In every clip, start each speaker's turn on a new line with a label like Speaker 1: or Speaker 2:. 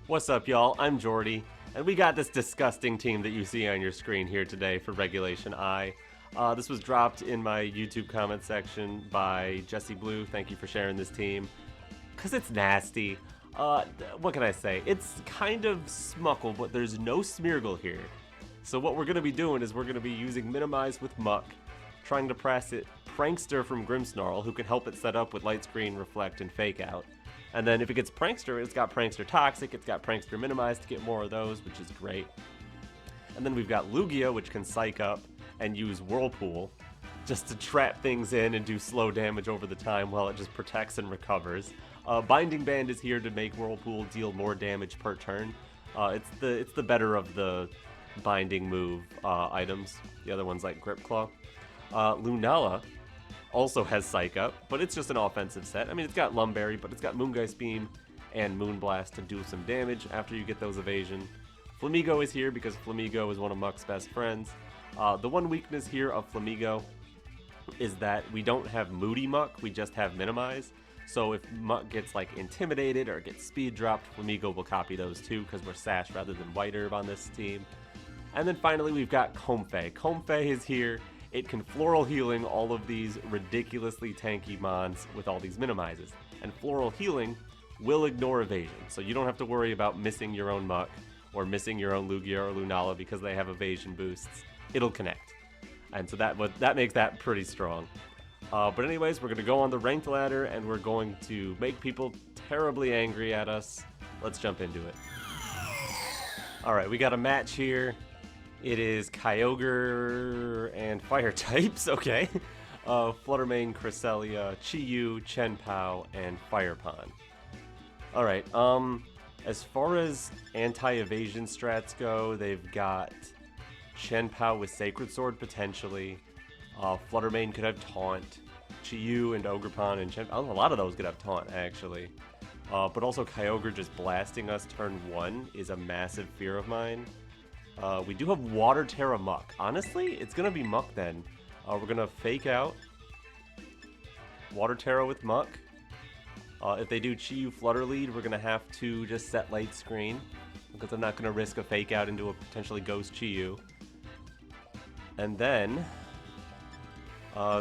Speaker 1: What's up, y'all? I'm Jordy, and we got this disgusting team that you see on your screen here today for Regulation I. This was dropped in my YouTube comment section by jesseblue. Thank you for sharing this team, because it's nasty. What can I say? It's kind of smuckle, but there's no Smeargle here. So what we're going to be doing is we're going to be using Minimize with MUK, trying to press it Prankster from Grimmsnarl, who can help it set up with Light Screen, Reflect, and Fake Out. And then if it gets Prankster, it's got Prankster Toxic, it's got Prankster Minimize to get more of those, which is great. And then we've got Lugia, which can Psych Up and use Whirlpool just to trap things in and do slow damage over the time while it just protects and recovers. Binding Band is here to make Whirlpool deal more damage per turn. It's the better of the binding move items. The other one's like Grip Claw. Lunala also has Psych Up, but it's just an offensive set. I mean, it's got Lumberry, but it's got Moongeist Beam and Moonblast to do some damage after you get those evasion. Flamigo is here because Flamigo is one of MUK's best friends. The one weakness here of Flamigo is that we don't have Moody MUK, we just have Minimize. So if MUK gets like intimidated or gets speed dropped, Flamigo will copy those too because we're Sash rather than White Herb on this team. And then finally we've got Comfey. Comfey is here. It can Floral Healing all of these ridiculously tanky mons with all these Minimizes. And Floral Healing will ignore evasion, so you don't have to worry about missing your own MUK or missing your own Lugia or Lunala because they have evasion boosts. It'll connect. And so that makes that pretty strong. But anyways, we're going to go on the ranked ladder and we're going to make people terribly angry at us. Let's jump into it. Alright, we got a match here. It is Kyogre and Fire types, okay. Fluttermane, Cresselia, Chi-Yu, Chien-Pao, and Firepon. Alright, as far as anti-evasion strats go, they've got Chien-Pao with Sacred Sword potentially. Fluttermane could have Taunt. Chi-Yu and Ogerpon and Chien-Pao, a lot of those could have Taunt actually. But also Kyogre just blasting us turn 1 is a massive fear of mine. We do have Water Terra MUK. Honestly, it's going to be MUK then. We're going to Fake Out Water Terra with MUK. If they do Chi-Yu Flutter Lead, we're going to have to just set Light Screen because I'm not going to risk a Fake Out into a potentially Ghost Chi-Yu. And then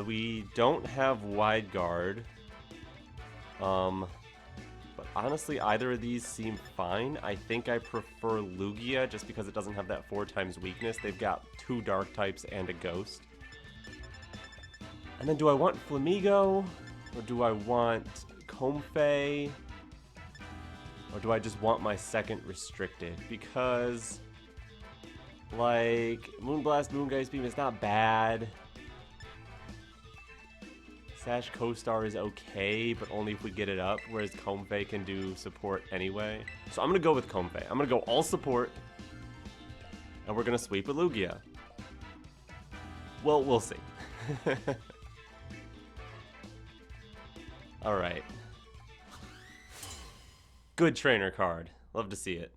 Speaker 1: we don't have Wide Guard. But honestly, either of these seem fine. I think I prefer Lugia just because it doesn't have that 4x weakness. They've got 2 dark types and a ghost. And then do I want Flamigo? Or do I want Comfey? Or do I just want my second restricted? Because, like, Moonblast, Moongeist Beam is not bad. Sash Co-Star is okay, but only if we get it up, whereas Comfey can do support anyway. So I'm going to go with Comfey. I'm going to go all support, and we're going to sweep with Lugia. Well, we'll see. Alright. Good trainer card. Love to see it.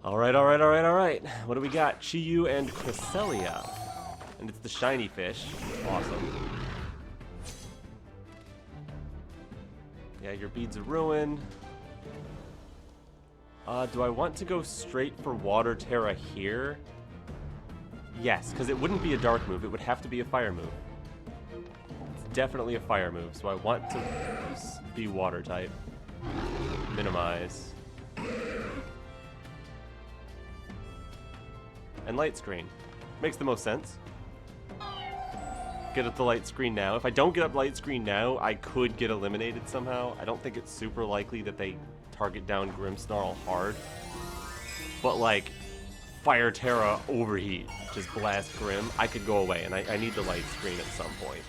Speaker 1: Alright. What do we got? Chi-Yu and Cresselia. And it's the shiny fish. Awesome. Yeah, your Beads of Ruin. Do I want to go straight for Water Terra here? Yes, because it wouldn't be a dark move. It would have to be a fire move. It's definitely a fire move, so I want to be water type. Minimize. And Light Screen. Makes the most sense. Get up the Light Screen now. If I don't get up Light Screen now, I could get eliminated somehow. I don't think it's super likely that they target down Grimmsnarl hard. But like, Fire Terra Overheat, just blast Grim, I could go away, and I need the Light Screen at some point.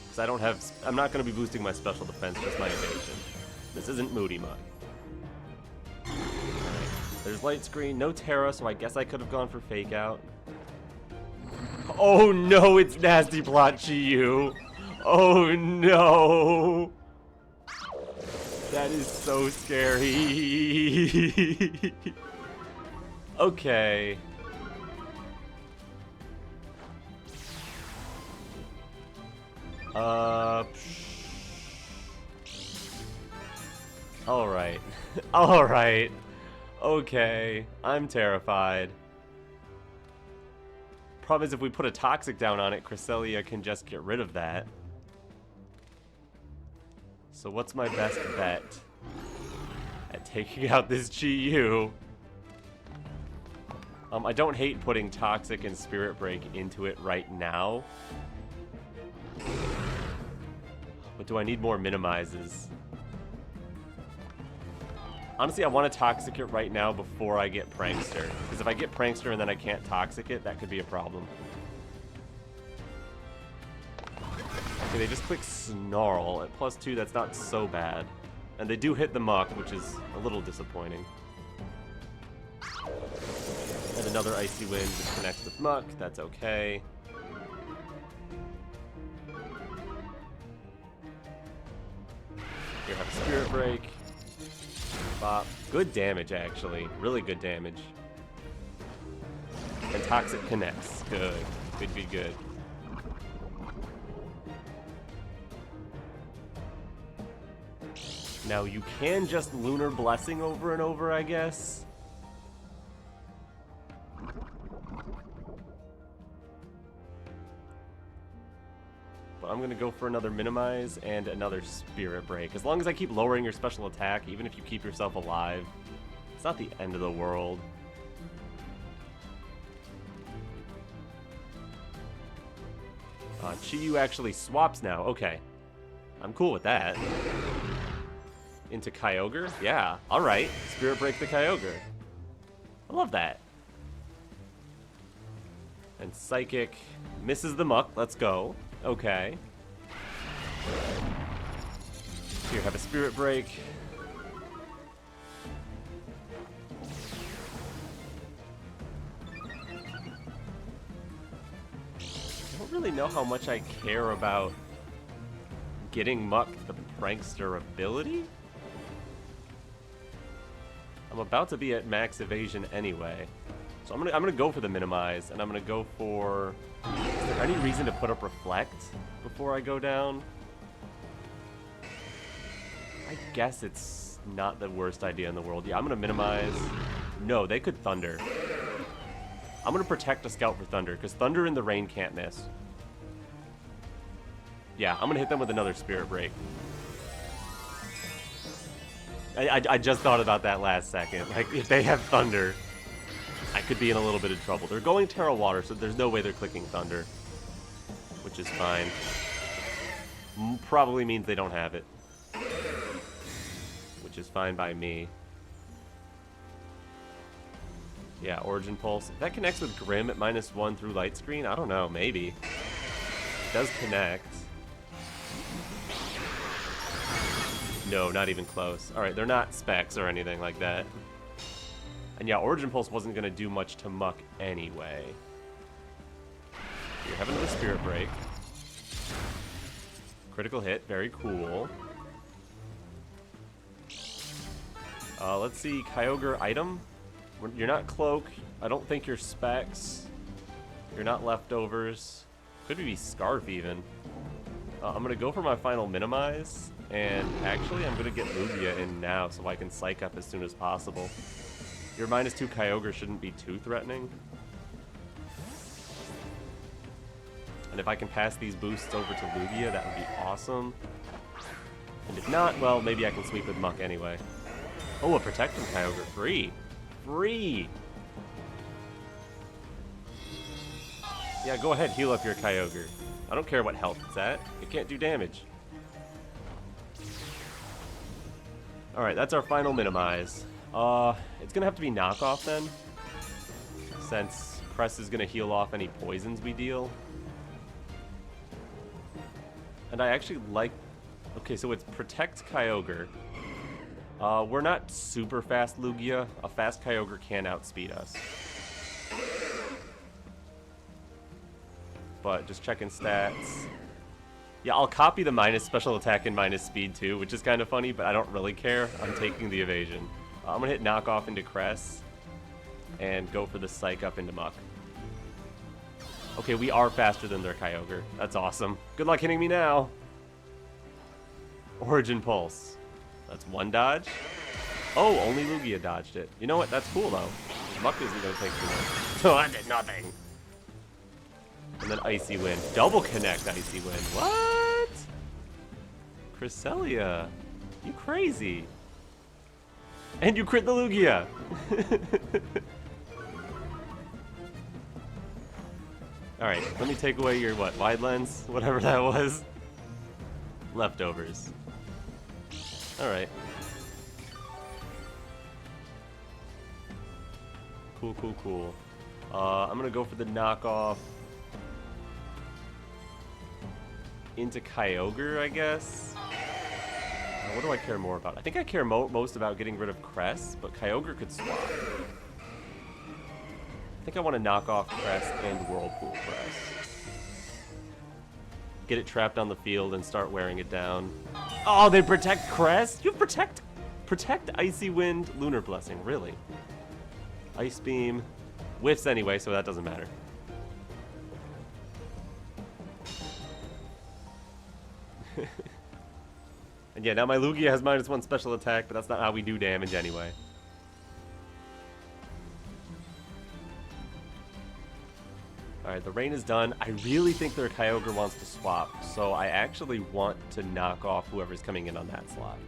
Speaker 1: Because I don't have, I'm not going to be boosting my special defense, just my evasion. This isn't Moody MUK. Alright, there's Light Screen, no Terra, so I guess I could have gone for Fake Out. Oh no, it's Nasty Plot Chi-Yu. Oh no. That is so scary. Okay. Alright. Alright. Okay. I'm terrified. Problem is if we put a Toxic down on it, Cresselia can just get rid of that. So what's my best bet at taking out this GU? I don't hate putting Toxic and Spirit Break into it right now. But do I need more minimizes? Honestly, I want to Toxic it right now before I get Prankster. Because if I get Prankster and then I can't Toxic it, that could be a problem. Okay, they just click Snarl at +2. That's not so bad. And they do hit the MUK, which is a little disappointing. And another Icy Wind just connects with MUK. That's okay. Here, have a Spirit Break. Bop. Good damage, actually. Really good damage. And Toxic connects. Good. Good, good, good. Now, you can just Lunar Blessing over and over, I guess. But I'm going to go for another Minimize and another Spirit Break. As long as I keep lowering your special attack, even if you keep yourself alive, it's not the end of the world. Chi-Yu actually swaps now. Okay. I'm cool with that. Into Kyogre? Yeah. Alright. Spirit Break the Kyogre. I love that. And Psychic misses the MUK. Let's go. Okay. Here, have a Spirit Break. I don't really know how much I care about getting MUK the Prankster ability. I'm about to be at max evasion anyway. So I'm gonna go for the Minimize, and I'm gonna go for... Is there any reason to put up Reflect before I go down? I guess it's not the worst idea in the world. Yeah, I'm gonna Minimize. No, they could Thunder. I'm gonna protect a Scout for Thunder, because Thunder in the rain can't miss. Yeah, I'm gonna hit them with another Spirit Break. I just thought about that last second. Like, if they have Thunder, I could be in a little bit of trouble. They're going Terra Water, so there's no way they're clicking Thunder. Which is fine. Probably means they don't have it. Which is fine by me. Yeah, Origin Pulse. If that connects with Grim at -1 through Light Screen, I don't know, maybe. It does connect. No, not even close. Alright, they're not specs or anything like that. And yeah, Origin Pulse wasn't going to do much to MUK anyway. You're having another Spirit Break. Critical hit, very cool. Let's see, Kyogre item. You're not Cloak. I don't think you're specs. You're not Leftovers. Could be Scarf even. I'm going to go for my final Minimize. And actually, I'm going to get Lugia in now so I can Psych up as soon as possible. Your -2 Kyogre shouldn't be too threatening. And if I can pass these boosts over to Lugia, that would be awesome. And if not, well, maybe I can sweep with MUK anyway. Oh, a Protecting Kyogre. Free! Free! Yeah, go ahead, heal up your Kyogre. I don't care what health it's at. It can't do damage. Alright, that's our final Minimize. It's gonna have to be Knockoff then, since Cress is gonna heal off any poisons we deal. And I actually like... Okay, so it's Protect Kyogre. We're not super fast Lugia. A fast Kyogre can outspeed us. But just checking stats. Yeah, I'll copy the minus special attack and minus speed too, which is kind of funny, but I don't really care. I'm taking the evasion. I'm going to hit Knockoff into Cress and go for the Psych up into MUK. Okay, we are faster than their Kyogre. That's awesome. Good luck hitting me now. Origin Pulse. That's one dodge. Oh, only Lugia dodged it. You know what? That's cool, though. MUK isn't going to take too much. So I did nothing. And then Icy Wind. Double connect Icy Wind. What? Cresselia. You crazy. And you crit the Lugia. Alright, let me take away your, what, wide lens? Whatever that was. Leftovers. Alright. Cool, cool, cool. I'm gonna go for the knockoff into Kyogre, I guess. What do I care more about? I think I care most about getting rid of Cress, but Kyogre could swap. I think I want to knock off Cress and Whirlpool Cress. Get it trapped on the field and start wearing it down. Oh, they protect Cress? You protect Icy Wind, Lunar Blessing, really? Ice Beam. Whiffs anyway, so that doesn't matter. And yeah, now my Lugia has -1 special attack, but that's not how we do damage anyway. Alright, the rain is done. I really think their Kyogre wants to swap, so I actually want to knock off whoever's coming in on that slot.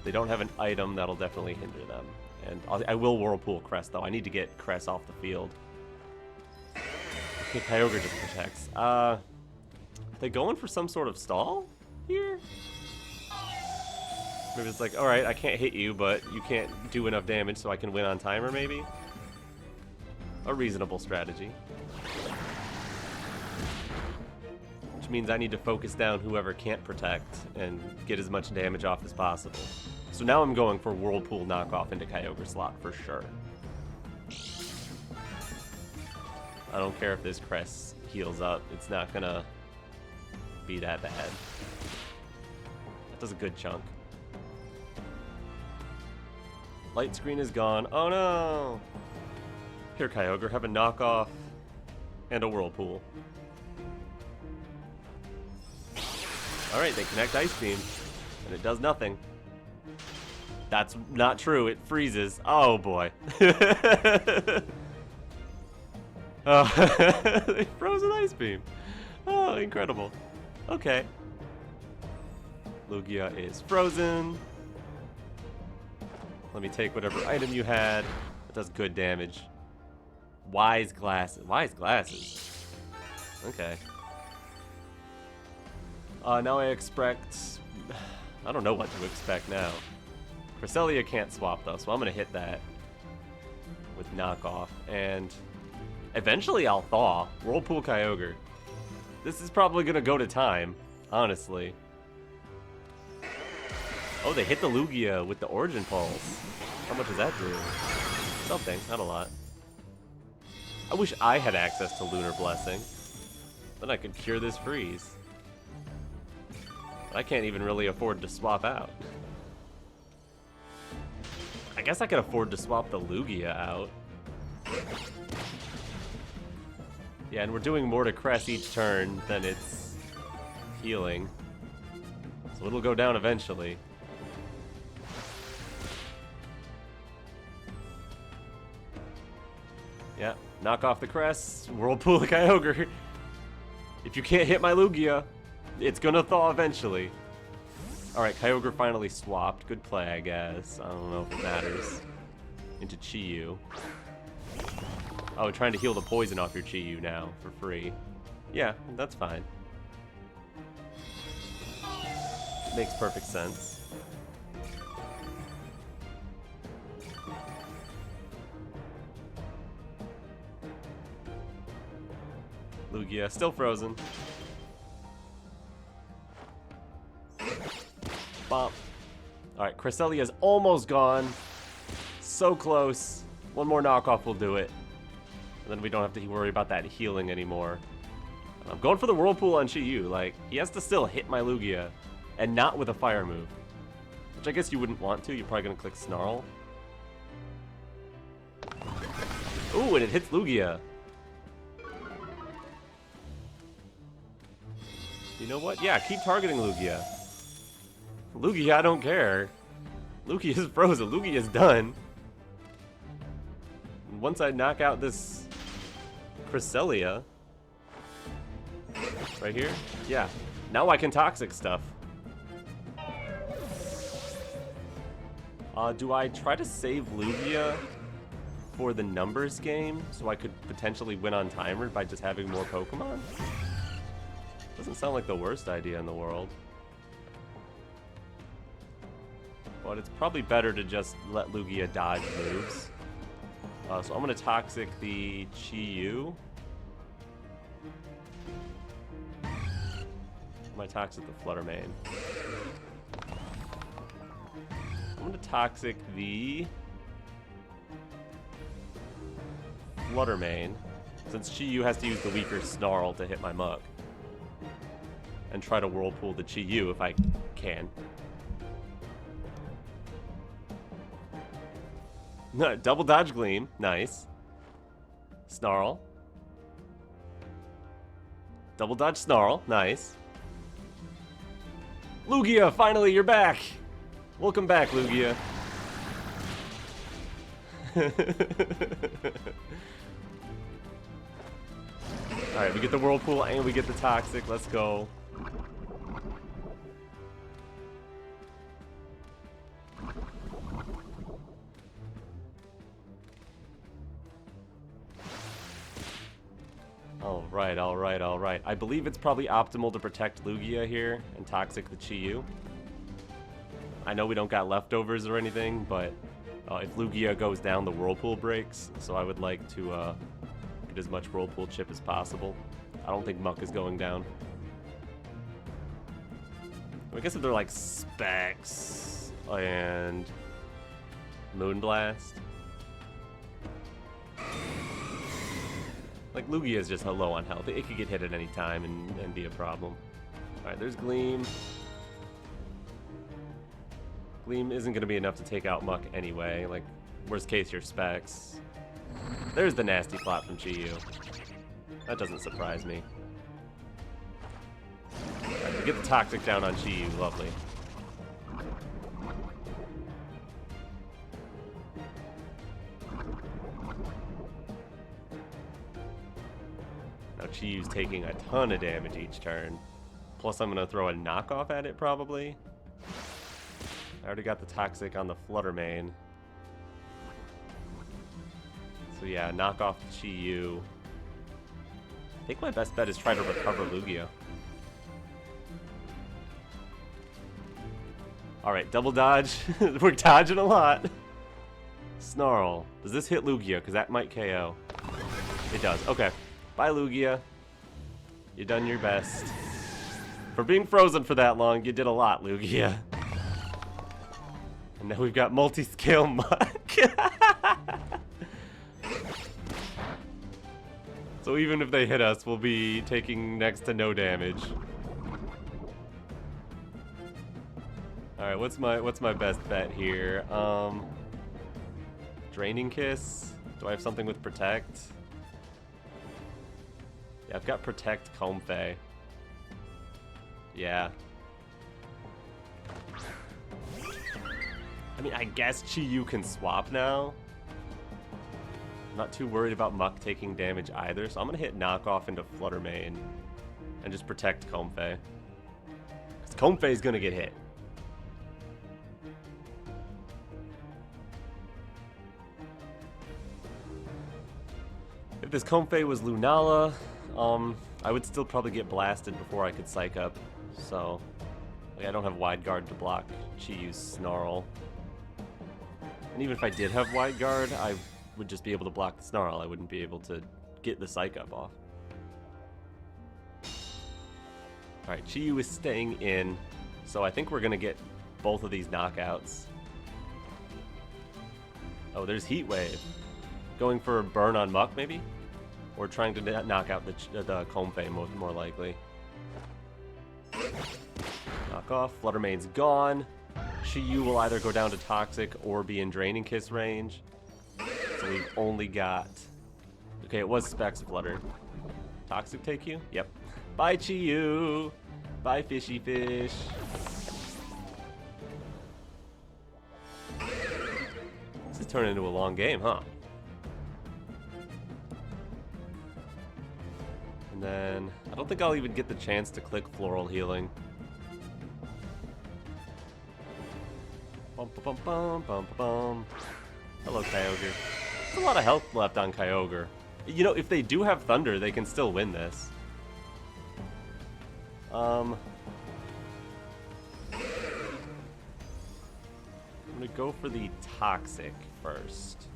Speaker 1: They don't have an item, that'll definitely hinder them. And I will Whirlpool Cress, though. I need to get Cress off the field. Okay, Kyogre just protects. Are they going for some sort of stall here? Maybe it's like, alright, I can't hit you, but you can't do enough damage so I can win on timer, maybe? A reasonable strategy. Which means I need to focus down whoever can't protect and get as much damage off as possible. So now I'm going for Whirlpool knockoff into Kyogre slot for sure. I don't care if this Cress heals up. It's not gonna be that bad. That does a good chunk. Light screen is gone. Oh no! Here, Kyogre, have a knockoff and a Whirlpool. Alright, they connect Ice Beam, and it does nothing. That's not true, it freezes. Oh boy. Oh, they froze an Ice Beam. Oh, incredible. Okay. Lugia is frozen. Let me take whatever item you had. It does good damage. Wise glasses. Wise glasses. Okay. Now I expect... I don't know what to expect now. Cresselia can't swap though, so I'm gonna hit that with knockoff. And eventually I'll thaw. Whirlpool Kyogre. This is probably gonna go to time, honestly. Oh, they hit the Lugia with the Origin Pulse. How much does that do? Something, not a lot. I wish I had access to Lunar Blessing. Then I could cure this freeze. But I can't even really afford to swap out. I guess I could afford to swap the Lugia out. Yeah, and we're doing more to Cress each turn than it's healing. So it'll go down eventually. Yeah, knock off the Cress, Whirlpool the Kyogre. If you can't hit my Lugia, it's gonna thaw eventually. Alright, Kyogre finally swapped. Good play, I guess. I don't know if it matters. Into Chi-Yu. Oh, trying to heal the poison off your Chi-Yu now for free. Yeah, that's fine. Makes perfect sense. Lugia, still frozen. Bop. Alright, Cresselia's almost gone. So close. One more knockoff will do it. And then we don't have to worry about that healing anymore. I'm going for the Whirlpool on Chi-Yu. Like, he has to still hit my Lugia. And not with a fire move. Which I guess you wouldn't want to. You're probably going to click Snarl. Ooh, and it hits Lugia. You know what? Yeah, keep targeting Lugia. Lugia, I don't care. Lugia is frozen. Lugia is done. Once I knock out this Cresselia right here, yeah. Now I can toxic stuff. Do I try to save Lugia for the numbers game so I could potentially win on timer by just having more Pokemon? Doesn't sound like the worst idea in the world. But it's probably better to just let Lugia dodge moves. So I'm going to toxic the Chi-Yu. I'm going to toxic the Flutter Mane. I'm going to toxic the Flutter Mane, since Chi-Yu has to use the weaker Snarl to hit my MUK. And try to Whirlpool the Chi-Yu if I can. Double dodge Gleam, nice. Snarl. Double dodge Snarl, nice. Lugia, finally you're back! Welcome back, Lugia. Alright, we get the Whirlpool and we get the Toxic, let's go. Alright. I believe it's probably optimal to protect Lugia here and toxic the Chi-Yu. I know we don't got leftovers or anything, but if Lugia goes down, the Whirlpool breaks, so I would like to get as much Whirlpool chip as possible. I don't think MUK is going down. I guess if they're like Specs and Moonblast. Like, Lugia is just low on health. It could get hit at any time and be a problem. Alright, there's Gleam. Gleam isn't going to be enough to take out MUK anyway. Like, worst case, your Specs. There's the nasty plot from Chi-Yu. That doesn't surprise me. Alright, we get the Toxic down on Chi-Yu. Lovely. Now Chi-Yu's taking a ton of damage each turn. Plus I'm going to throw a knockoff at it, probably. I already got the Toxic on the Flutter Mane. So yeah, knock off Chi-Yu. I think my best bet is try to recover Lugia. Alright, double dodge. We're dodging a lot. Snarl. Does this hit Lugia? Because that might KO. It does. Okay. Bye, Lugia. You done your best. For being frozen for that long, you did a lot, Lugia. And now we've got multi-scale MUK. So even if they hit us, we'll be taking next to no damage. Alright, what's my best bet here? Draining Kiss? Do I have something with Protect? Yeah, I've got Protect Comfey. Yeah. I mean, I guess Chi-Yu can swap now. I'm not too worried about MUK taking damage either, so I'm going to hit knockoff into Flutter Mane and just protect Comfey. Because Comfey's going to get hit. If this Comfey was Lunala, I would still probably get blasted before I could Psych Up. So, like, I don't have Wide Guard to block Chi-Yu's Snarl. And even if I did have Wide Guard, I would just be able to block the Snarl. I wouldn't be able to get the Psych Up off. Alright, Chi-Yu is staying in, so I think we're going to get both of these knockouts. Oh, there's Heat Wave. Going for a burn on MUK, maybe? Or trying to knock out the Comfey, more likely. Knock off. Flutter Mane's gone. Chi-Yu will either go down to Toxic or be in Draining Kiss range. So we've only got... Okay, it was Specs Flutter. Toxic take you? Yep. Bye, Chi-Yu. Bye, Fishy Fish. This turned into a long game, huh? And then I don't think I'll even get the chance to click Floral Healing. Bum, bum, bum, bum, bum. Hello, Kyogre. There's a lot of health left on Kyogre. You know, if they do have Thunder, they can still win this. I'm gonna go for the Toxic first.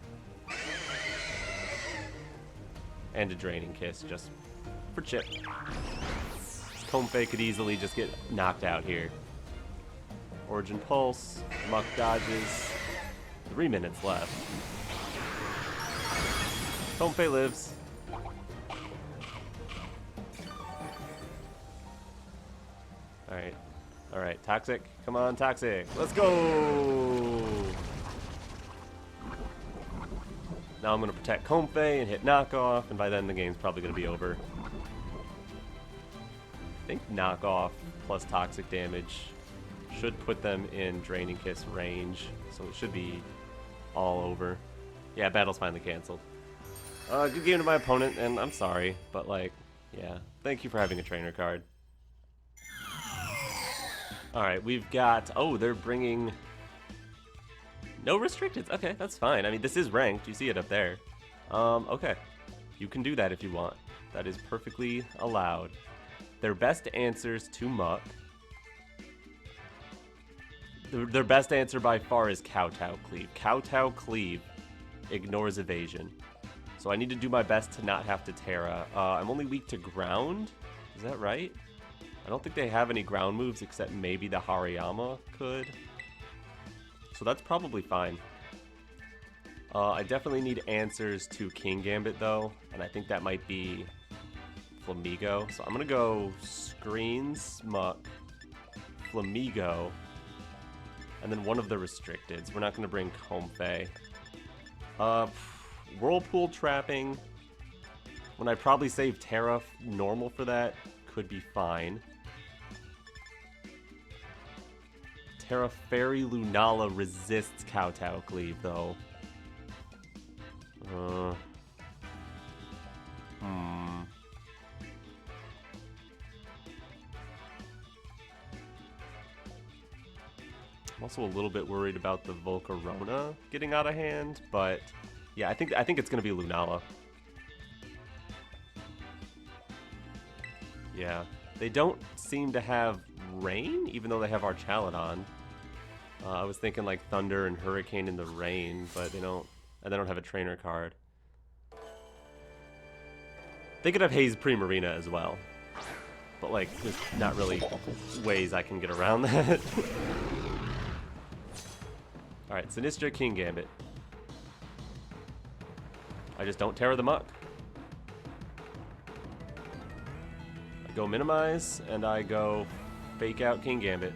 Speaker 1: And a Draining Kiss, just for chip. Comfey could easily just get knocked out here. Origin Pulse, Muck dodges. 3 minutes left. Comfey lives. Alright. Alright, Toxic. Come on, Toxic. Let's go! Now I'm going to protect Comfey and hit Knockoff, and by then the game's probably going to be over. I think Knockoff plus Toxic damage should put them in Draining Kiss range, so it should be all over. Yeah, battle's finally canceled. Good game to my opponent, and I'm sorry, but like, yeah, thank you for having a trainer card. Alright, we've got, oh, they're bringing no restricteds. Okay, that's fine. I mean, this is ranked, you see it up there. Okay, you can do that if you want. That is perfectly allowed. Their best answers to MUK. Their best answer by far is Kowtow Cleave. Kowtow Cleave ignores evasion. So I need to do my best to not have to Terra. I'm only weak to ground. Is that right? I don't think they have any ground moves except maybe the Hariyama could. So that's probably fine. I definitely need answers to King Gambit though, and I think that might be Flamigo. So I'm gonna go Screens, MUK, Flamigo, and then one of the restricteds. We're not gonna bring Comfey. Whirlpool Trapping, when I probably save Terra normal for that, could be fine. Terra Fairy Lunala resists Kowtow Cleave though. I'm also a little bit worried about the Volcarona getting out of hand, but yeah, I think it's gonna be Lunala. Yeah, they don't seem to have rain, even though they have Archaludon. I was thinking like Thunder and Hurricane in the rain, but they don't have a trainer card. They could have Haze Primarina as well, but like there's not really ways I can get around that. All right, Sinistra, King Gambit. I just don't Terra the MUK. I go Minimize, and I go Fake Out King Gambit.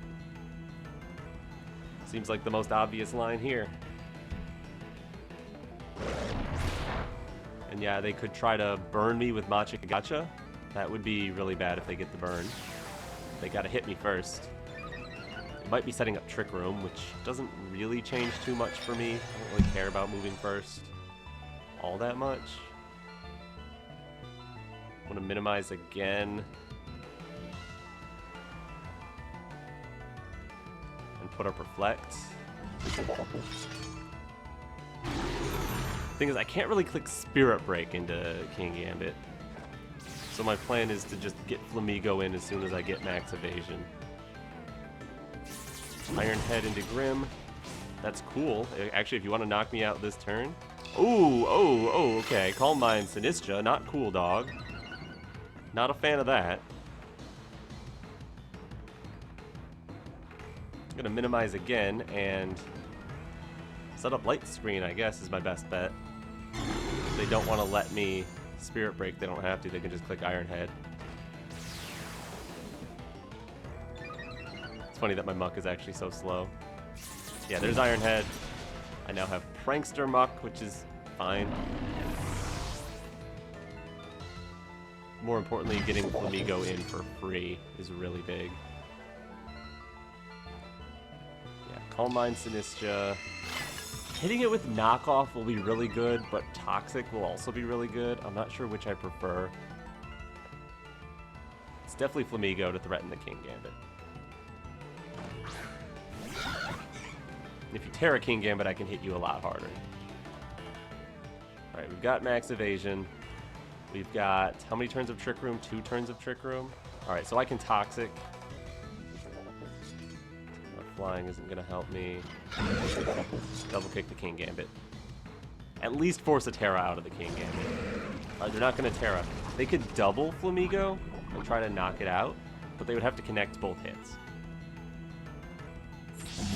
Speaker 1: Seems like the most obvious line here. And yeah, they could try to burn me with Machica Gacha. That would be really bad if they get the burn. They gotta hit me first. They might be setting up Trick Room, which doesn't really change too much for me. I don't really care about moving first all that much. I'm gonna Minimize again. And put up Reflect. Thing is, I can't really click Spirit Break into King Gambit. So my plan is to just get Flamigo in as soon as I get max evasion. Iron Head into Grim. That's cool. Actually, if you want to knock me out this turn. Ooh, oh, okay. Calm Mind Sinistra. Not cool, dog. Not a fan of that. I'm gonna Minimize again and set up Light Screen, I guess, is my best bet. If they don't want to let me Spirit Break, they don't have to. They can just click Iron Head. It's funny that my MUK is actually so slow. Yeah, there's Iron Head. I now have Prankster MUK, which is fine. More importantly, getting Flamigo in for free is really big. Yeah, Calm Mind Sinistra. Hitting it with knockoff will be really good, but toxic will also be really good. I'm not sure which I prefer. It's definitely Flamigo to threaten the King Gambit. If you Terra King Gambit, I can hit you a lot harder. Alright, we've got max evasion. We've got, how many turns of Trick Room? 2 turns of Trick Room. Alright, so I can Toxic. Flying isn't going to help me. Double kick the King Gambit. At least force a Terra out of the King Gambit. They're not going to Terra. They could double Flamigo and try to knock it out, but they would have to connect both hits.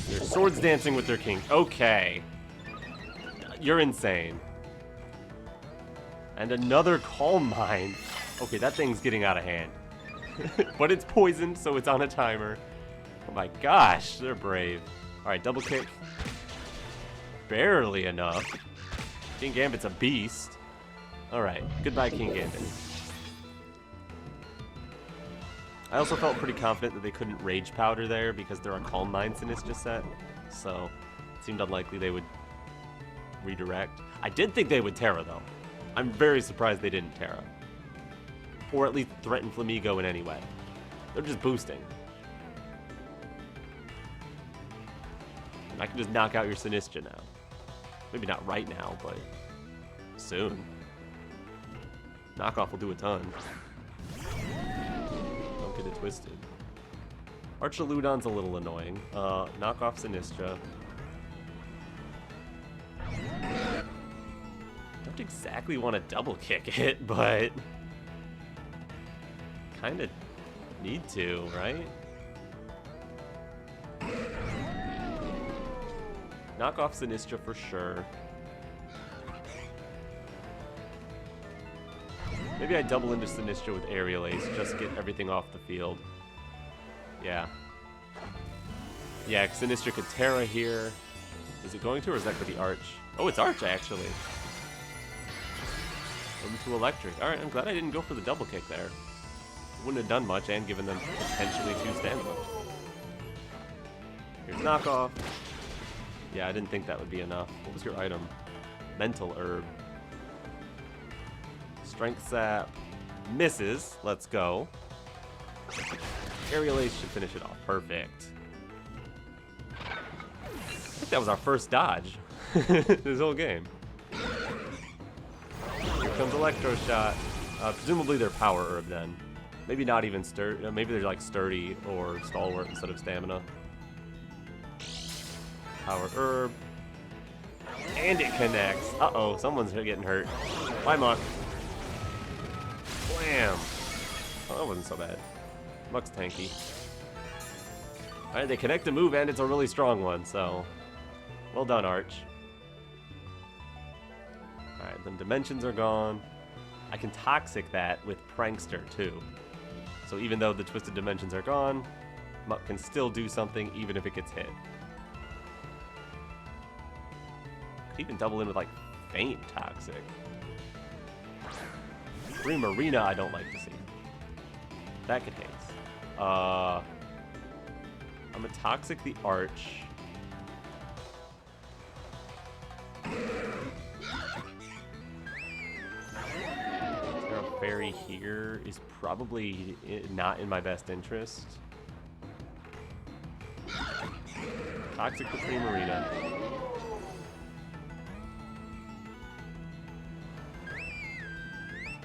Speaker 1: They're swords dancing with their king. Okay. You're insane. And another Calm Mind. Okay, that thing's getting out of hand. But it's poisoned, so it's on a timer. Oh my gosh, they're brave. Alright, double kick. Barely enough. King Gambit's a beast. Alright, goodbye King Gambit. I also felt pretty confident that they couldn't Rage Powder there because they're a Calm Mind Sinistra set. So, it seemed unlikely they would redirect. I did think they would Terra though. I'm very surprised they didn't Terra. Or at least threaten Flamigo in any way. They're just boosting. I can just knock out your Sinistra now. Maybe not right now, but soon. Knockoff will do a ton. Don't get it twisted. Archaludon's a little annoying. Knockoff Sinistra. Don't exactly want to double kick it, but kind of need to, right? Knock off Sinistra for sure. Maybe I double into Sinistra with Aerial Ace, just get everything off the field. Yeah. Yeah, Sinistra could Terra here. Is it going to, or is that for the Arch? Oh, it's Arch, actually. Into Electric. Alright, I'm glad I didn't go for the double kick there. Wouldn't have done much, and given them potentially 2 stamina. Here's knockoff. Yeah, I didn't think that would be enough. What was your item? Mental Herb. Strength Sap. Misses. Let's go. Aerial Ace should finish it off. Perfect. I think that was our first dodge this whole game. Here comes Electro Shot. Presumably they're Power Herb then. Maybe not even sturdy. Maybe they're like Sturdy or Stalwart instead of Stamina. Power Herb. And it connects. Uh-oh, someone's getting hurt. Bye, Muck. Blam. Oh, that wasn't so bad. Muck's tanky. Alright, they connect a move, and it's a really strong one, so well done, Arch. Alright, then Dimensions are gone. I can Toxic that with Prankster, too. So even though the Twisted Dimensions are gone, Muck can still do something even if it gets hit. Could even double in with, like, Faint Toxic. Primarina I don't like to see. That could haze. I'm gonna Toxic the Arch. Terra Fairy here is probably not in my best interest. Toxic the Primarina.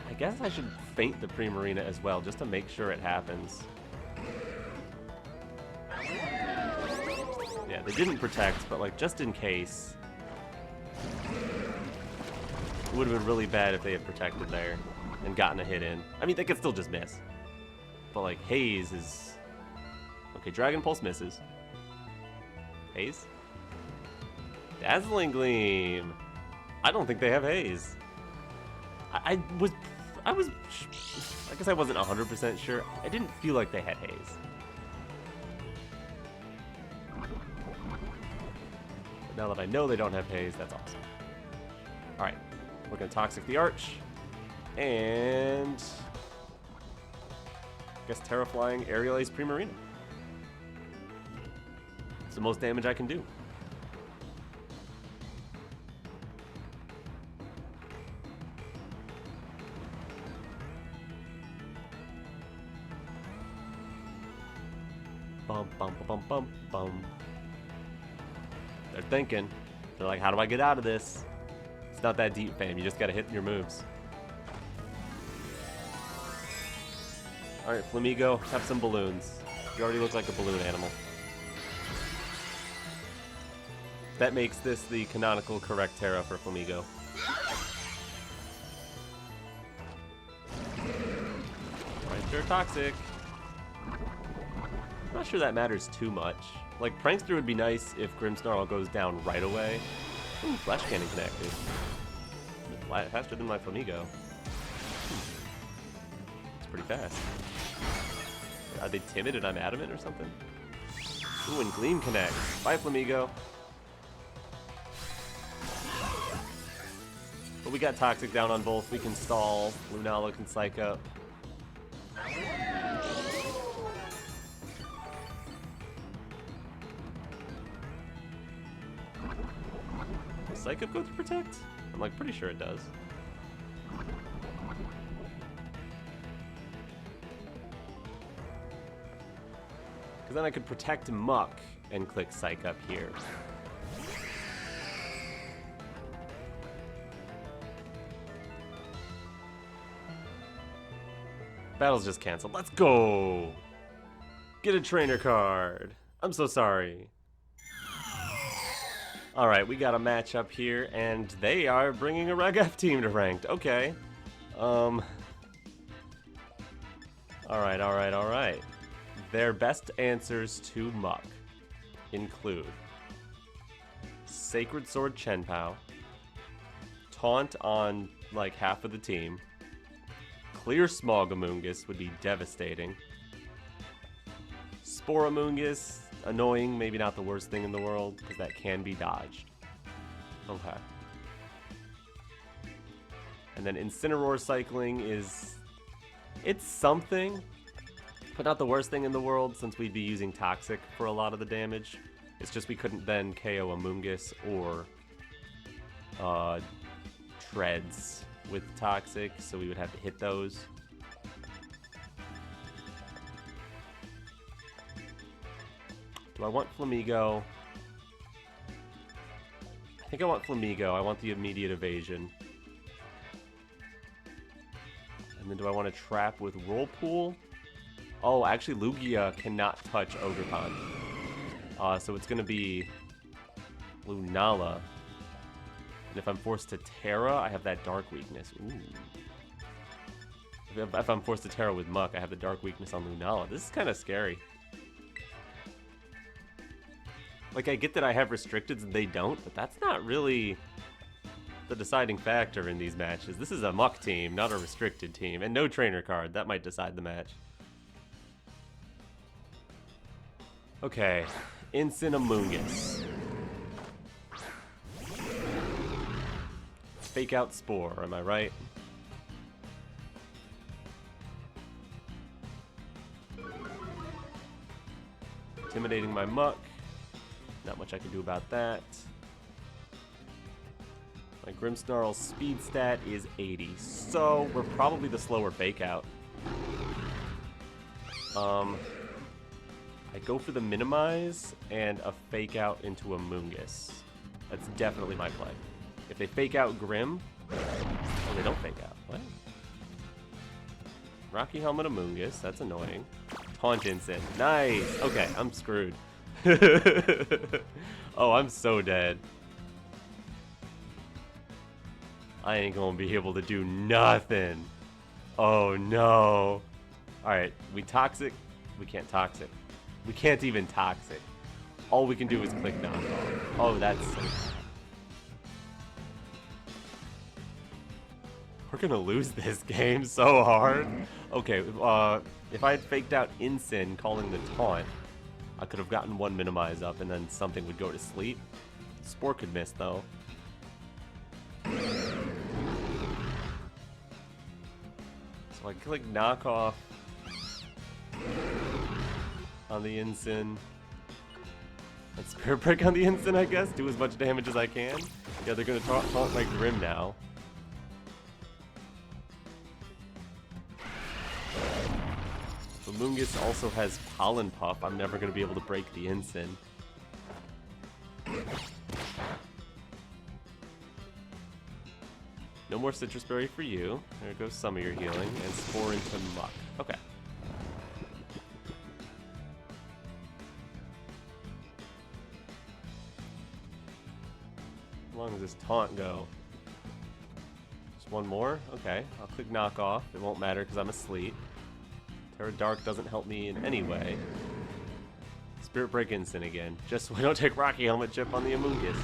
Speaker 1: I guess I should Faint the Primarina as well, just to make sure it happens. Yeah, they didn't protect, but like just in case. It would have been really bad if they had protected there and gotten a hit in. I mean, they could still just miss. But like Haze is... Okay, Dragon Pulse misses. Haze? Dazzling Gleam! I don't think they have Haze. I guess I wasn't 100% sure. I didn't feel like they had Haze. But now that I know they don't have Haze, that's awesome. Alright, we're going to Toxic the Arch. And... I guess Terra Flying Aerial Ace Primarina. It's the most damage I can do. bum, bum, bum, bum, bum. They're thinking. They're like, how do I get out of this? It's not that deep, fam. You just gotta hit your moves. Alright, Flamigo, have some balloons. You already look like a balloon animal. That makes this the canonical correct Terra for Flamigo. Right, they're toxic. I'm not sure that matters too much. Like, Prankster would be nice if Grimmsnarl goes down right away. Ooh, Flash Cannon connected. Faster than my Flamigo. It's pretty fast. Are they timid and I'm adamant or something? Ooh, and Gleam connects. Bye, Flamigo. But we got Toxic down on both. We can stall. Lunala can psych up. Does psych up go through protect? I'm like pretty sure it does. Because then I could protect MUK and click psych up here. Battle's just canceled. Let's go! Get a trainer card. I'm so sorry. Alright, we got a matchup here, and they are bringing a Reg F team to ranked. Okay. Alright. Their best answers to MUK include Sacred Sword Chenpao, Taunt on like half of the team, Clear Smogamungus would be devastating, Sporamungus, annoying, maybe not the worst thing in the world, because that can be dodged. Okay. And then Incineroar cycling is... it's something, but not the worst thing in the world, since we'd be using Toxic for a lot of the damage. It's just we couldn't then KO a Mungus or Treads with Toxic, so we would have to hit those. Do I want Flamigo? I think I want Flamigo. I want the immediate evasion. And then do I want to trap with Whirlpool? Oh, actually Lugia cannot touch Ogerpon. So it's going to be Lunala. And if I'm forced to Terra, I have that dark weakness. Ooh. If I'm forced to Terra with MUK, I have the dark weakness on Lunala. This is kind of scary. Like, I get that I have restricteds and they don't, but that's not really the deciding factor in these matches. This is a MUK team, not a restricted team. And no trainer card. That might decide the match. Okay. Incineroar. Fake out Spore, am I right? Intimidating my MUK. Not much I can do about that. My Grimmsnarl's speed stat is 80, so we're probably the slower fake out. I go for the minimize and a fake out into a Mungus. That's definitely my play. If they fake out Grim, oh, they don't fake out. What? Rocky Helmet Amoongus, that's annoying. Taunt Instant, nice. Okay, I'm screwed. Oh, I'm so dead. I ain't gonna be able to do nothing. Oh no. Alright, we Toxic. We can't Toxic. We can't even Toxic. All we can do is click knockoff. Oh, that's so... We're gonna lose this game so hard. Okay, if I had faked out Incin calling the taunt, I could have gotten one minimize up and then something would go to sleep. Spore could miss though. So I click knockoff on the Incin. And Spirit Break on the Incin, I guess. Do as much damage as I can. Yeah, they're gonna taunt my Grim now. Amoonguss also has Pollen Puff. I'm never going to be able to break the Ensign. No more Citrus Berry for you. There goes some of your healing. And Spore into Muck. Okay. How long does this taunt go? Just one more? Okay. I'll click Knock Off. It won't matter because I'm asleep. Terra Dark doesn't help me in any way. Spirit Break Instant again. Just so we don't take Rocky Helmet Chip on the Amoonguss.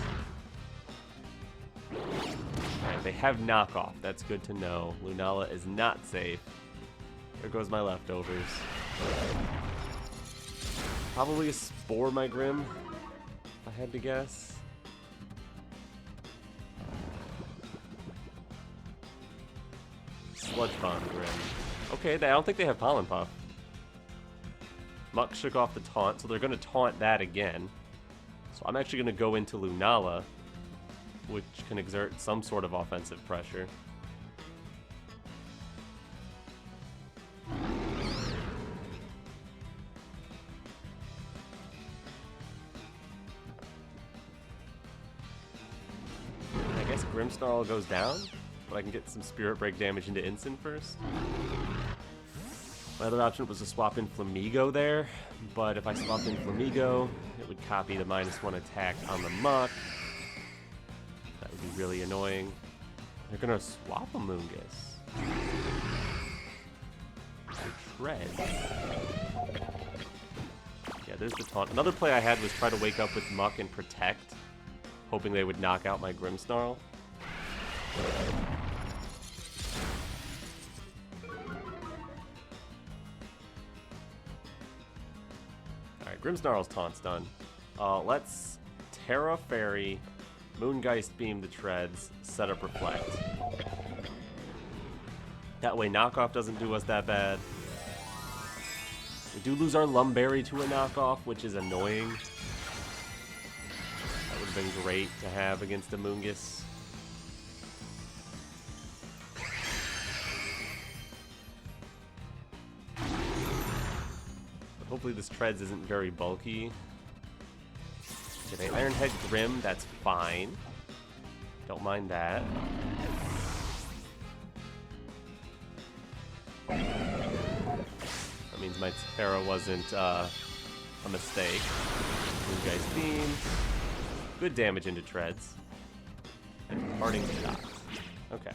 Speaker 1: Alright, they have Knock Off. That's good to know. Lunala is not safe. There goes my leftovers. Probably a Spore my Grim, if I had to guess. Sludge Bomb Grim. Okay, I don't think they have Pollen Puff. Muck shook off the taunt, so they're going to taunt that again. So I'm actually going to go into Lunala, which can exert some sort of offensive pressure. I guess Grimmsnarl goes down, but I can get some Spirit Break damage into Ensign first. My other option was to swap in Flamigo there, but if I swapped in Flamigo, it would copy the -1 attack on the Muck. That would be really annoying. They're gonna swap Amoonguss. Tread. Yeah, there's the taunt. Another play I had was try to wake up with Muck and Protect, hoping they would knock out my Grimmsnarl. Alright, Grimmsnarl's taunt's done. Let's Terra Fairy, Moongeist Beam the Treads, set up Reflect. That way Knockoff doesn't do us that bad. We do lose our Lumberry to a Knockoff, which is annoying. That would have been great to have against a Amoonguss. Hopefully this Treads isn't very bulky. Okay, they Ironhead Grim, that's fine. Don't mind that. That means my Terra wasn't a mistake. Moongeist Beam. Good damage into Treads. And Parting Shot. Okay.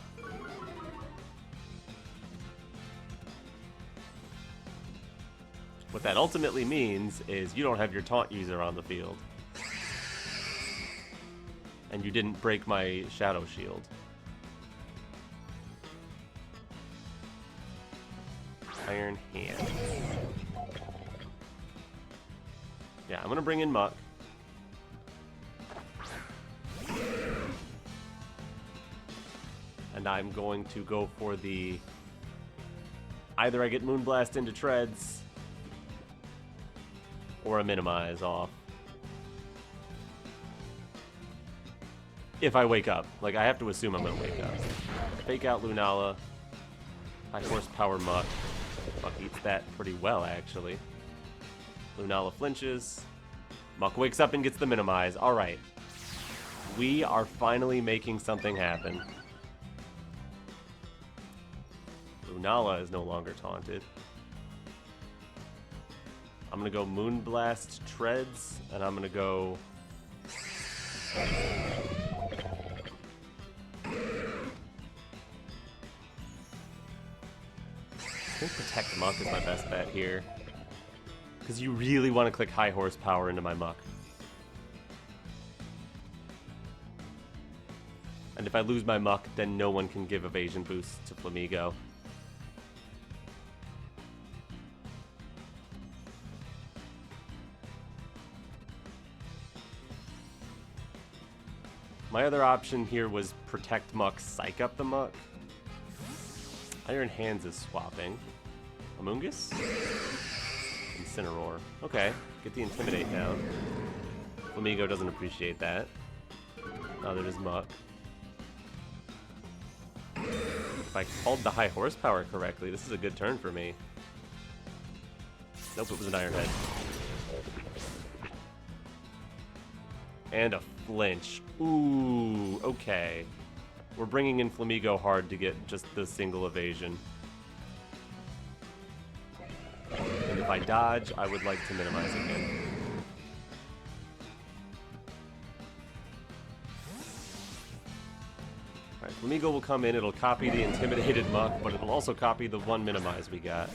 Speaker 1: What that ultimately means is you don't have your taunt user on the field. And you didn't break my Shadow Shield. Iron Hand. Yeah, I'm gonna bring in Muck. And I'm going to go for the... Either I get Moonblast into Treads, or a Minimize off. If I wake up. Like, I have to assume I'm gonna wake up. Fake out Lunala. High Horsepower Muck. Muck eats that pretty well, actually. Lunala flinches. Muck wakes up and gets the Minimize. Alright. We are finally making something happen. Lunala is no longer taunted. I'm gonna go Moonblast Treads, and I'm gonna go... I think Protect Muck is my best bet here. Because you really want to click High Horsepower into my Muck. And if I lose my Muck, then no one can give Evasion Boost to Flamigo. My other option here was Protect Muck, Psych up the Muck. Iron Hands is swapping. Amoonguss? Incineroar. Okay, get the Intimidate down. Flamigo doesn't appreciate that. Neither does Muck. If I called the High Horsepower correctly, this is a good turn for me. Nope, it was an Iron Head. And a flinch. Ooh, okay. We're bringing in Flamigo hard to get just the single evasion. And if I dodge, I would like to minimize again. Alright, Flamigo will come in, it'll copy the intimidated MUK, but it'll also copy the one minimize we got.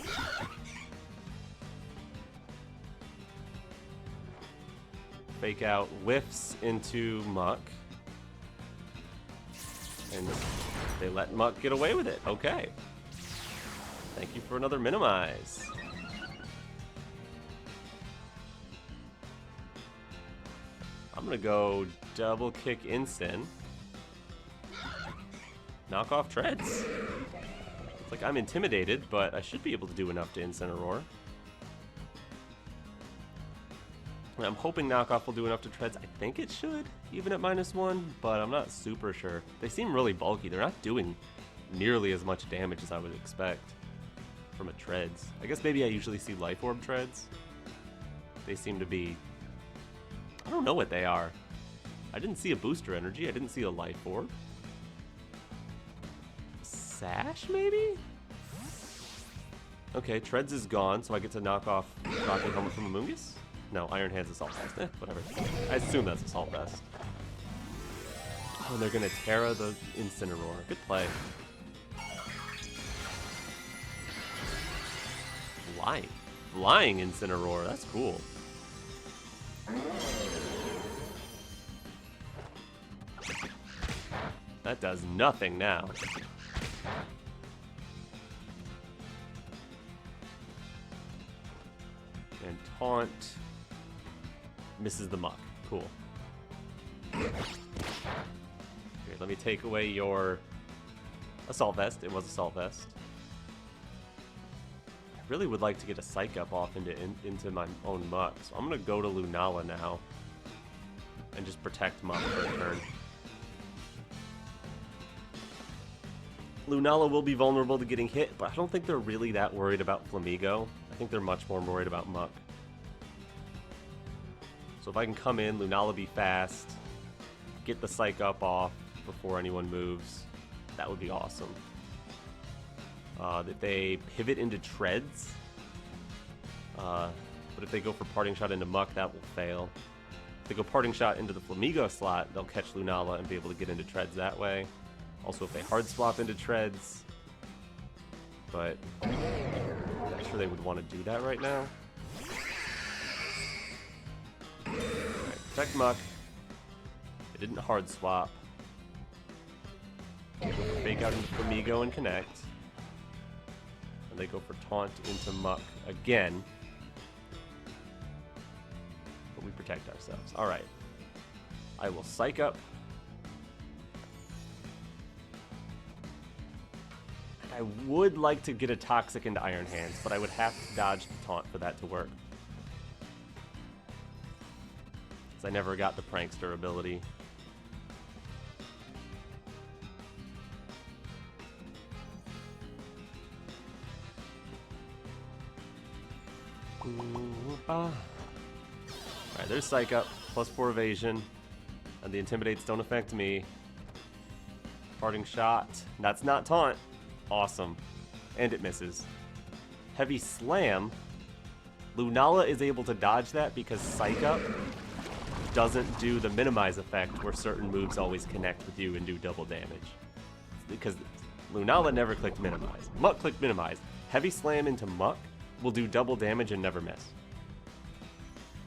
Speaker 1: Fake out whiffs into MUK. And they let MUK get away with it. Okay. Thank you for another minimize. I'm gonna go double kick Incin. Knock off treads. It's like I'm intimidated, but I should be able to do enough to Incineroar. I'm hoping knockoff will do enough to treads. I think it should, even at -1, but I'm not super sure. They seem really bulky. They're not doing nearly as much damage as I would expect from a treads. I guess maybe I usually see life orb treads. They seem to be... I don't know what they are. I didn't see a booster energy. I didn't see a life orb. Sash, maybe? Okay, treads is gone, so I get to knock off Rocket Helmet from Amoonguss? No, Iron Hand's Assault Vest. Whatever. I assume that's Assault Vest. Oh, and they're gonna Terra the Incineroar. Good play. Flying Incineroar. That's cool. That does nothing now. And Taunt misses the MUK. Cool. Okay, let me take away your Assault Vest. It was Assault Vest. I really would like to get a Psych Up off into my own MUK, so I'm going to go to Lunala now and just protect MUK for a turn. Lunala will be vulnerable to getting hit, but I don't think they're really that worried about Flamigo. I think they're much more worried about MUK. So if I can come in, Lunala be fast, get the Psych Up off before anyone moves, that would be awesome. If they pivot into treads, but if they go for Parting Shot into MUK, that will fail. If they go Parting Shot into the Flamigo slot, they'll catch Lunala and be able to get into treads that way. Also, if they hard swap into treads, but I'm not sure they would want to do that right now. Alright, protect MUK. They didn't hard swap. They go for Fake Out into Flamigo and connect. And they go for Taunt into MUK again. But we protect ourselves. Alright. I will Psych Up. I would like to get a Toxic into Iron Hands, but I would have to dodge the Taunt for that to work. Because I never got the Prankster ability. Alright, there's Psych Up, +4 evasion, and the Intimidates don't affect me. Parting Shot, that's not Taunt. Awesome. And it misses. Heavy Slam. Lunala is able to dodge that because Psych Up doesn't do the minimize effect where certain moves always connect with you and do double damage. Because Lunala never clicked minimize. MUK clicked minimize. Heavy Slam into MUK will do double damage and never miss.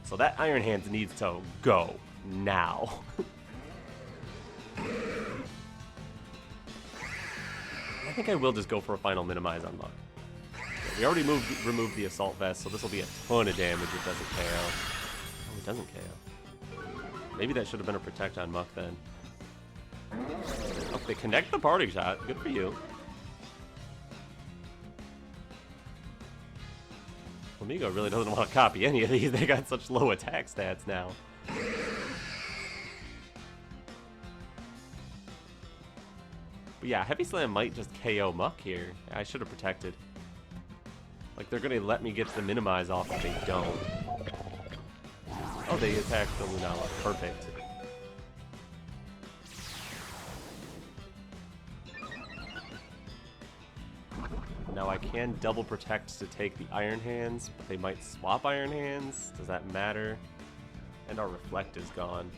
Speaker 1: So that Iron Hands needs to go now. I think I will just go for a final minimize on MUK. We already removed the Assault Vest, so this will be a ton of damage. It doesn't KO. Oh, it doesn't KO. Maybe that should have been a protect on MUK then. Oh, they connect the Parting Shot. Good for you. Flamigo really doesn't want to copy any of these. They got such low attack stats now. But yeah, Heavy Slam might just KO MUK here. I should have protected. Like, they're gonna let me get the minimize off if they don't. Oh, they attacked the Lunala. Perfect. Now I can double protect to take the Iron Hands, but they might swap Iron Hands. Does that matter? And our Reflect is gone.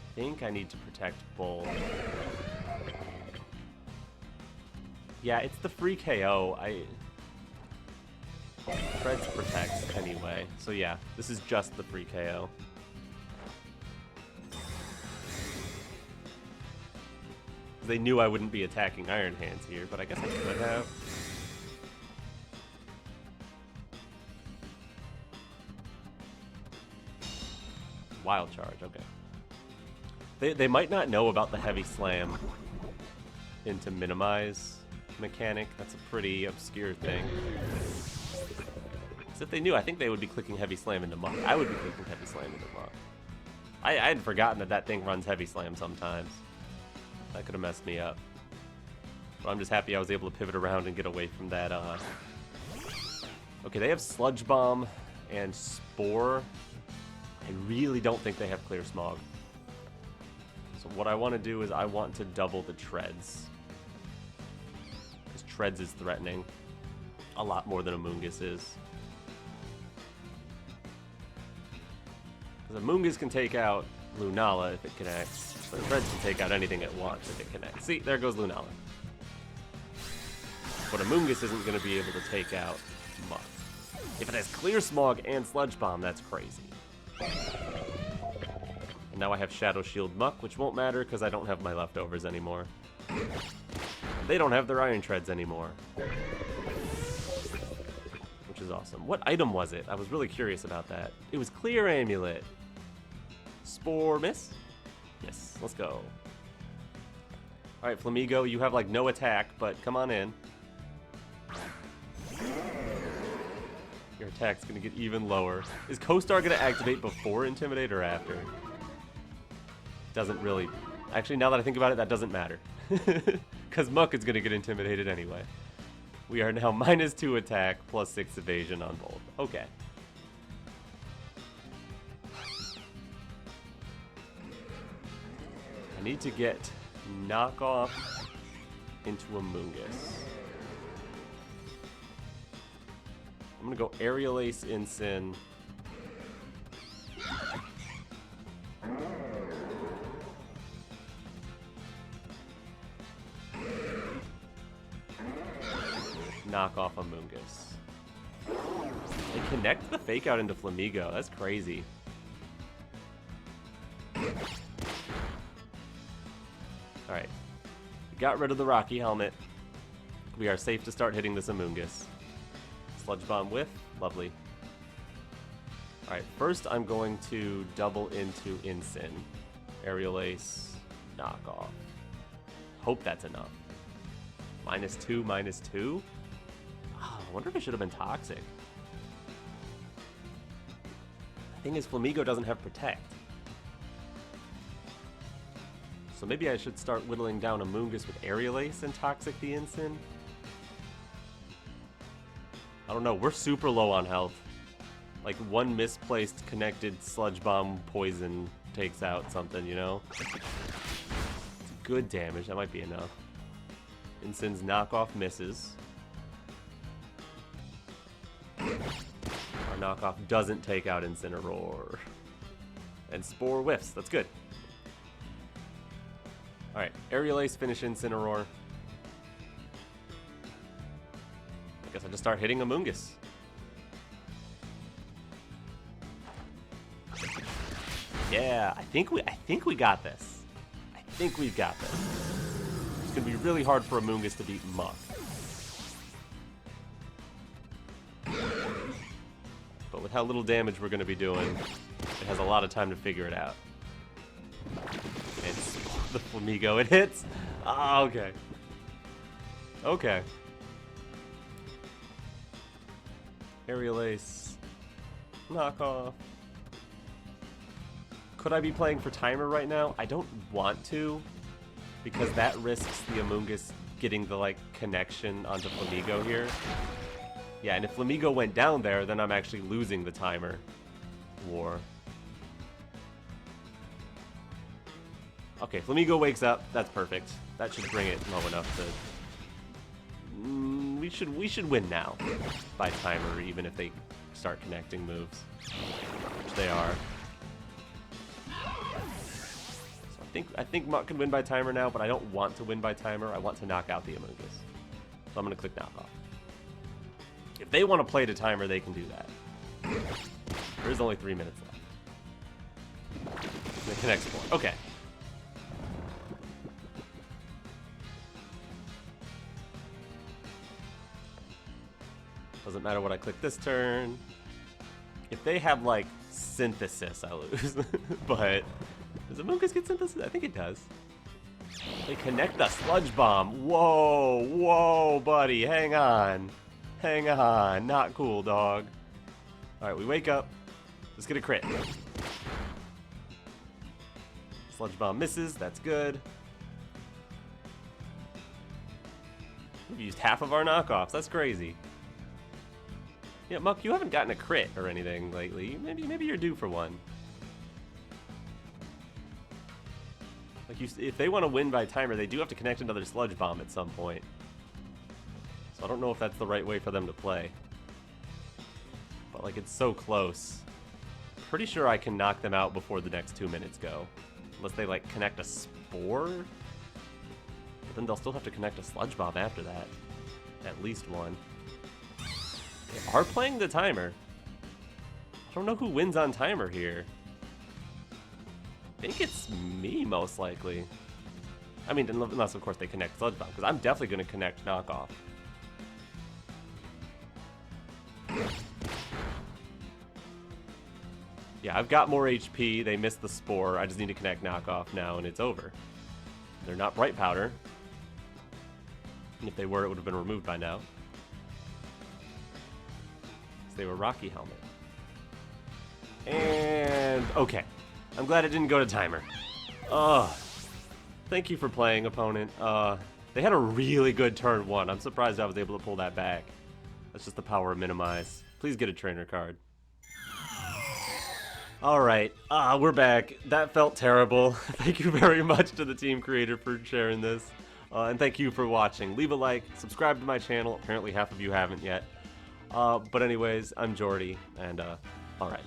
Speaker 1: I think I need to protect Bull. Yeah, it's the free KO. Treads protects anyway. So yeah, this is just the free KO. They knew I wouldn't be attacking Iron Hands here, but I guess I could have. Wild Charge, okay. They might not know about the Heavy Slam into minimize mechanic. That's a pretty obscure thing. Because if they knew, I think they would be clicking Heavy Slam into MUK. I would be clicking Heavy Slam into MUK. I had forgotten that that thing runs Heavy Slam sometimes. That could have messed me up. But I'm just happy I was able to pivot around and get away from that. Okay, they have Sludge Bomb and Spore. I really don't think they have Clear Smog. So what I want to do is I want to double the Treads. Because Treads is threatening a lot more than Amoonguss is. Because Amoonguss can take out Lunala if it connects. But Treads can take out anything it wants if it connects. See, there goes Lunala. But Amoonguss isn't going to be able to take out MUK. If it has Clear Smog and Sludge Bomb, that's crazy. And now I have Shadow Shield MUK, which won't matter because I don't have my leftovers anymore. They don't have their Iron Treads anymore. Which is awesome. What item was it? I was really curious about that. It was Clear Amulet. Spore miss? Yes, let's go. Alright, Flamigo, you have like no attack, but come on in. Your attack's gonna get even lower. Is Co-Star gonna activate before Intimidate or after? Doesn't really... Actually, now that I think about it, that doesn't matter. Because MUK is gonna get intimidated anyway. We are now -2 attack, +6 evasion on both. Okay. I need to get knockoff into Amoonguss. I'm gonna go Aerial Ace Ensign. Knock off Amoonguss. They connect the Fake Out into Flamigo. That's crazy. Alright. We got rid of the Rocky Helmet. We are safe to start hitting this Amoonguss. Sludge Bomb whiff. Lovely. Alright, first I'm going to double into Ensign. Aerial Ace. Knock off. Hope that's enough. -2, -2? Oh, I wonder if it should have been Toxic. The thing is, Flamigo doesn't have Protect. So maybe I should start whittling down Amoonguss with Aerial Ace and Toxic the Ensign? I don't know, we're super low on health. Like, one misplaced connected Sludge Bomb poison takes out something, you know? It's good damage, that might be enough. Ensign's knockoff misses. Our knockoff doesn't take out Incineroar. And Spore whiffs, that's good. Alright, Aerial Ace finish Incineroar. I guess I just start hitting Amoonguss. Yeah, I think we got this. I think we've got this. It's gonna be really hard for Amoonguss to beat MUK. But with how little damage we're gonna be doing, it has a lot of time to figure it out. And the Flamigo, it hits. Ah, okay. Okay. Aerial Ace. Knock off. Could I be playing for timer right now? I don't want to, because that risks the Amoonguss getting the, like, connection onto Flamigo here. Yeah, and if Flamigo went down there, then I'm actually losing the timer war. Okay, Flamigo wakes up. That's perfect. That should bring it low enough to... we should win now by timer, even if they start connecting moves, which they are. So I think MUK can win by timer now, but I don't want to win by timer. I want to knock out the Amoonguss. So I'm going to click knock off. If they want to play to timer, they can do that. There's only 3 minutes left. And it connects 4. Okay. Doesn't matter what I click this turn. If they have, like, synthesis, I lose. But does Amoonguss get synthesis? I think it does. They connect the sludge bomb. Whoa, whoa, buddy. Hang on. Hang on. Not cool, dog. Alright, we wake up. Let's get a crit. Sludge bomb misses. That's good. We've used half of our knockoffs. That's crazy. Yeah, MUK, you haven't gotten a crit or anything lately. Maybe you're due for one. Like, if they want to win by timer, they do have to connect another sludge bomb at some point. So I don't know if that's the right way for them to play. But, like, it's so close. Pretty sure I can knock them out before the next 2 minutes go. Unless they, like, connect a spore? But then they'll still have to connect a sludge bomb after that. At least one. They are playing the timer. I don't know who wins on timer here. I think it's me, most likely. I mean, unless, of course, they connect sludge bomb, because I'm definitely going to connect knockoff. Yeah, I've got more HP. They missed the spore. I just need to connect knockoff now, and it's over. They're not bright powder. And if they were, it would have been removed by now. They were Rocky Helmet. And okay. I'm glad it didn't go to timer. Thank you for playing, opponent. They had a really good turn 1. I'm surprised I was able to pull that back. That's just the power of minimize. Please get a trainer card. Alright, we're back. That felt terrible. Thank you very much to the team creator for sharing this. And thank you for watching. Leave a like, subscribe to my channel. Apparently half of you haven't yet. But anyways, I'm Jordy, and alright.